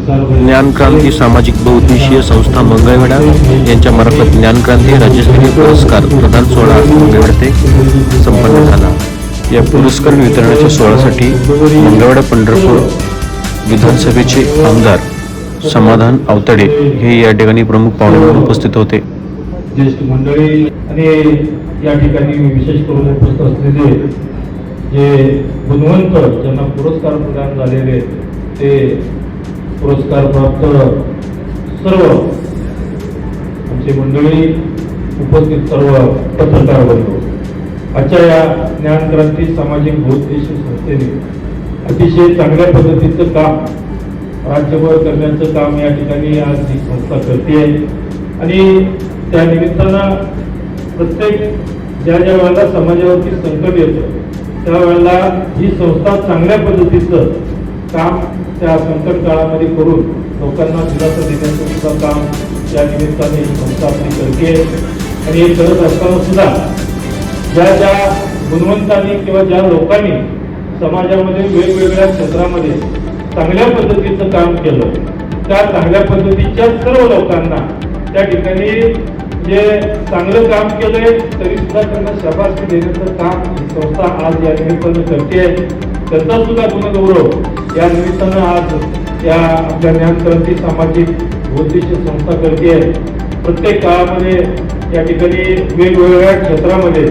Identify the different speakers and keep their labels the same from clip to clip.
Speaker 1: ज्ञानक्रांती सामाजिक बहुउद्देशीय संस्था मंगळवेढा यांच्या मार्फत ज्ञानक्रांती राज्यस्तरीय पुरस्कार प्रदान सोहळा मंगळवेढा येथे संपन्न झाला। या पुरस्कार वितरणाच्या सोहळ्यासाठी मंगळवेढा पंढरपूर विधानसभेचे आमदार समाधान आवताडे हे या ठिकाणी प्रमुख पाहुणे म्हणून उपस्थित होते।
Speaker 2: ज्येष्ठ मंडळी आणि या ठिकाणी विशेष करून उपस्थित असलेले जे गुणवंत ज्यांना पुरस्कार प्रदान झालेले ते पुरस्कार प्राप्त सर्व आमची मंडळी, उपस्थित सर्व पत्रकार बंधू, आजच्या या ज्ञानक्रांती सामाजिक बहुउद्देशीय संस्थेने अतिशय चांगल्या पद्धतीचं काम राज्यभर करण्याचं काम या ठिकाणी आज ही संस्था करते आणि त्या निमित्तानं प्रत्येक ज्या वेळेला समाजावरती संकट येतं त्यावेळेला ही संस्था चांगल्या पद्धतीचं काम त्या संकट काळामध्ये करून लोकांना दिलासा देण्याचं सुद्धा काम या निमित्ताने ही संस्था आपली करते आणि हे करत असताना सुद्धा ज्या गुणवंतांनी किंवा ज्या लोकांनी समाजामध्ये वेगवेगळ्या क्षेत्रामध्ये चांगल्या पद्धतीचं काम केलं त्या चांगल्या पद्धतीच्या सर्व लोकांना त्या ठिकाणी जे चांगलं काम केलंय तरी सुद्धा त्यांना शाबासकी देण्याचं काम ही संस्था आज या निमित्तानं करते। त्यांचा सुद्धा गुणगौरव या निमित्तानं आज या आपल्या ज्ञानक्रांती सामाजिक बहुउद्देशीय संस्था करते। प्रत्येक काळामध्ये या ठिकाणी वेगवेगळ्या क्षेत्रामध्ये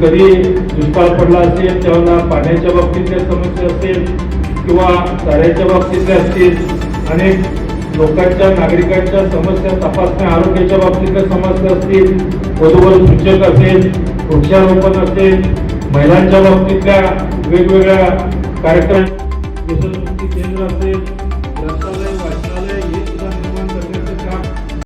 Speaker 2: कधी दुष्काळ पडला असेल तेव्हा पाण्याच्या बाबतीतल्या समस्या असेल किंवा चाऱ्याच्या बाबतीतल्या असतील, अनेक लोकांच्या नागरिकांच्या समस्या तपासण्या आरोग्याच्या बाबतीतल्या समस्या असतील, वधूवर सूचक असेल, वृक्षारोपण असेल, महिलांच्या बाबतीतल्या वेगवेगळ्या कार्यक्रम, व्यसनमुक्ती केंद्र असेल,